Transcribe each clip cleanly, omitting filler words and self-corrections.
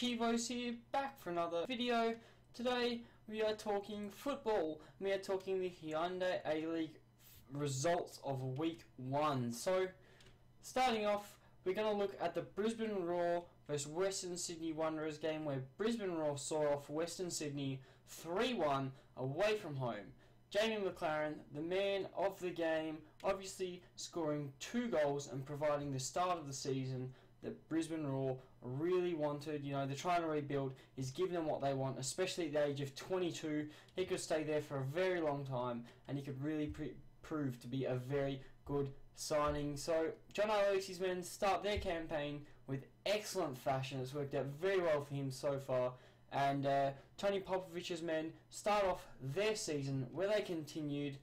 Chivos here, back for another video. Today we are talking football. We are talking the Hyundai A-League results of week 1. So, starting off, we're going to look at the Brisbane Roar vs Western Sydney Wanderers game, where Brisbane Roar saw off Western Sydney 3-1 away from home. Jamie McLaren, the man of the game, obviously scoring 2 goals and providing the start of the season that Brisbane Roar really wanted. You know, they're trying to rebuild. He's given them what they want, especially at the age of 22. He could stay there for a very long time, and he could really prove to be a very good signing. So, John Aloisi's men start their campaign with excellent fashion. It's worked out very well for him so far. And Tony Popovich's men start off their season where they continued.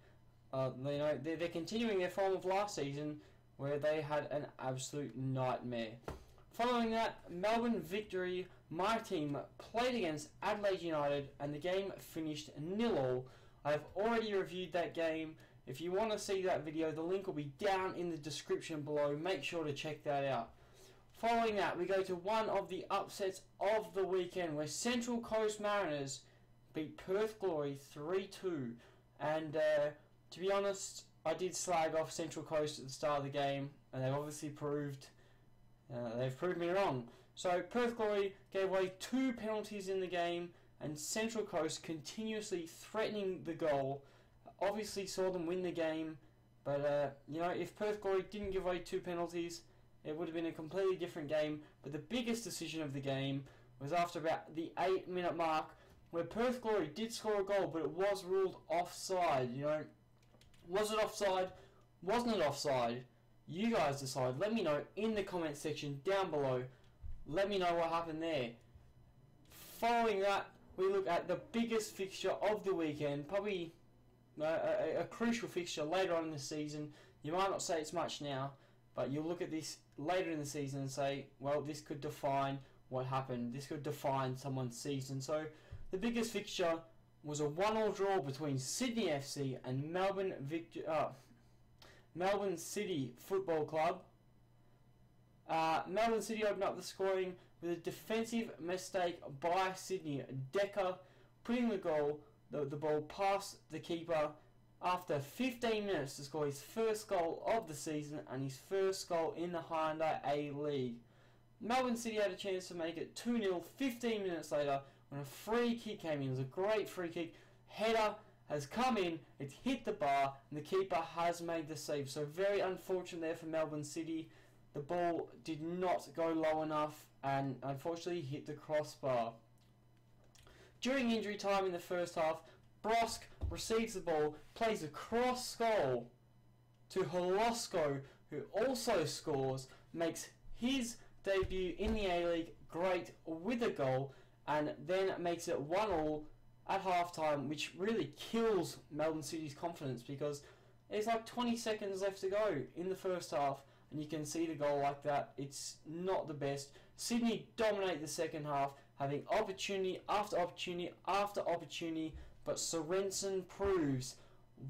They're continuing their form of last season, where they had an absolute nightmare. Following that, Melbourne victory. My team played against Adelaide United, and the game finished 0-0. I have already reviewed that game. If you want to see that video, the link will be down in the description below. Make sure to check that out. Following that, we go to one of the upsets of the weekend, where Central Coast Mariners beat Perth Glory 3-2. And to be honest, I did slag off Central Coast at the start of the game, and they've obviously proved me wrong. So Perth Glory gave away 2 penalties in the game, and Central Coast continuously threatening the goal obviously saw them win the game. But if Perth Glory didn't give away 2 penalties, it would have been a completely different game. But the biggest decision of the game was after about the 8-minute mark, where Perth Glory did score a goal, but it was ruled offside. Was it offside? Wasn't it offside? You guys decide. Let me know in the comment section down below. Let me know what happened there. Following that, we look at the biggest fixture of the weekend, probably a crucial fixture later on in the season. You might not say it's much now, but you'll look at this later in the season and say, well, this could define what happened. This could define someone's season. So the biggest fixture was a 1-1 draw between Sydney FC and Melbourne City Football Club. Melbourne City opened up the scoring with a defensive mistake by Sydney. Decker putting the ball past the keeper after 15 minutes to score his first goal of the season and his first goal in the Hyundai A-League. Melbourne City had a chance to make it 2-0 15 minutes later when a free kick came in. It was a great free kick. Header has come in, it's hit the bar, and the keeper has made the save. So very unfortunate there for Melbourne City. The ball did not go low enough and unfortunately hit the crossbar. During injury time in the first half, Brosk receives the ball, plays a cross goal to Holosko, who also scores, makes his debut in the A-League great with a goal, and then makes it 1-1 at half-time, which really kills Melbourne City's confidence, because there's like 20 seconds left to go in the first half, and you can see the goal like that. It's not the best. Sydney dominate the second half, having opportunity after opportunity after opportunity, but Sorensen proves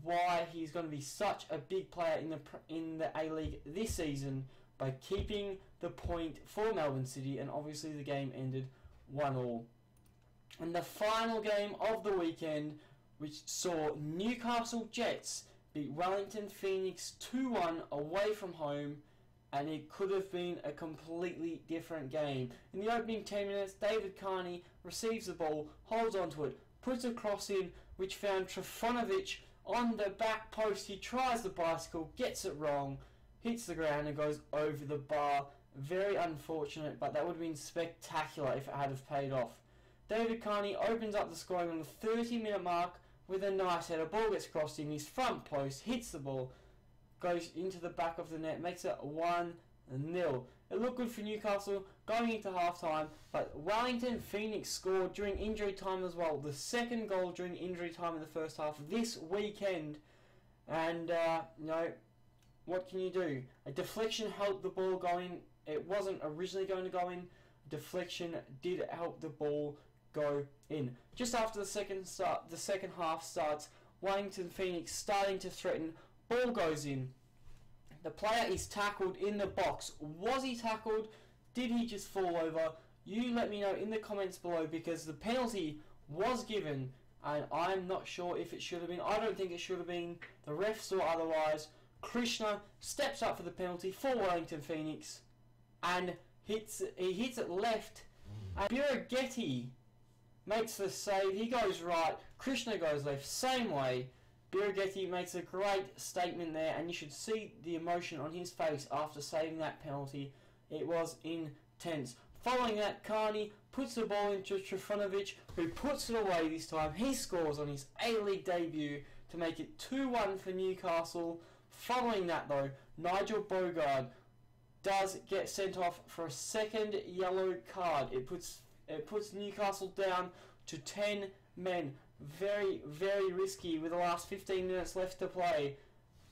why he's going to be such a big player in the A-League this season by keeping the point for Melbourne City, and obviously the game ended 1-1. And the final game of the weekend, which saw Newcastle Jets beat Wellington Phoenix 2-1 away from home, and it could have been a completely different game. In the opening 10 minutes, David Carney receives the ball, holds onto it, puts a cross in, which found Trifunovic on the back post. He tries the bicycle, gets it wrong, hits the ground and goes over the bar. Very unfortunate, but that would have been spectacular if it had have paid off. David Carney opens up the scoring on the 30-minute mark with a nice header. Ball gets crossed in his front post, hits the ball, goes into the back of the net, makes it 1-0. It looked good for Newcastle going into half-time, but Wellington Phoenix scored during injury time as well. The second goal during injury time in the first half this weekend. And, what can you do? A deflection helped the ball go in. It wasn't originally going to go in. Deflection did help the ball go in. Just after the second half starts, Wellington Phoenix starting to threaten. Ball goes in. The player is tackled in the box. Was he tackled? Did he just fall over? You let me know in the comments below, because the penalty was given and I'm not sure if it should have been. I don't think it should have been. The ref saw otherwise. Krishna steps up for the penalty for Wellington Phoenix and he hits it left, and Birighetti makes the save. He goes right, Krishna goes left, same way. Birighetti makes a great statement there, and you should see the emotion on his face after saving that penalty. It was intense. Following that, Carney puts the ball into Trifunovic, who puts it away this time. He scores on his A-League debut to make it 2-1 for Newcastle. Following that though, Nigel Bogard does get sent off for a second yellow card. It puts Newcastle down to 10 men. Very, very risky with the last 15 minutes left to play.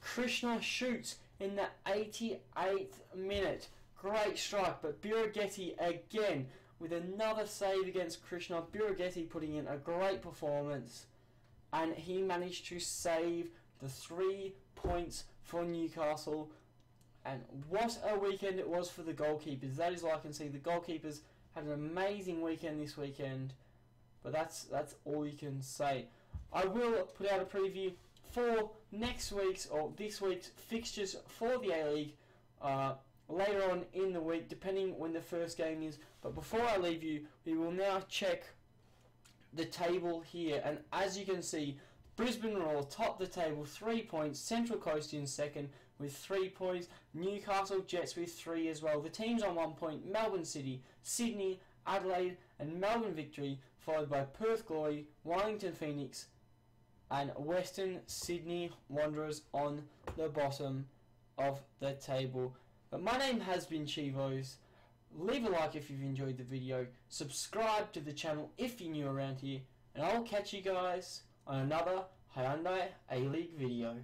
Krishna shoots in the 88th minute. Great strike, but Birighetti again with another save against Krishna. Birighetti putting in a great performance, and he managed to save the 3 points for Newcastle. And what a weekend it was for the goalkeepers. That is all I can see. The goalkeepers had an amazing weekend this weekend, but that's all you can say. I will put out a preview for next week's or this week's fixtures for the A-League later on in the week, depending when the first game is. But before I leave you, we will now check the table here, and as you can see, Brisbane Roar top the table, 3 points. Central Coast in second with 3 points. Newcastle Jets with 3 as well. The teams on 1 point: Melbourne City, Sydney, Adelaide and Melbourne Victory, followed by Perth Glory, Wellington Phoenix and Western Sydney Wanderers on the bottom of the table. But my name has been Chivos. Leave a like if you've enjoyed the video. Subscribe to the channel if you're new around here. And I'll catch you guys on another Hyundai A-League video.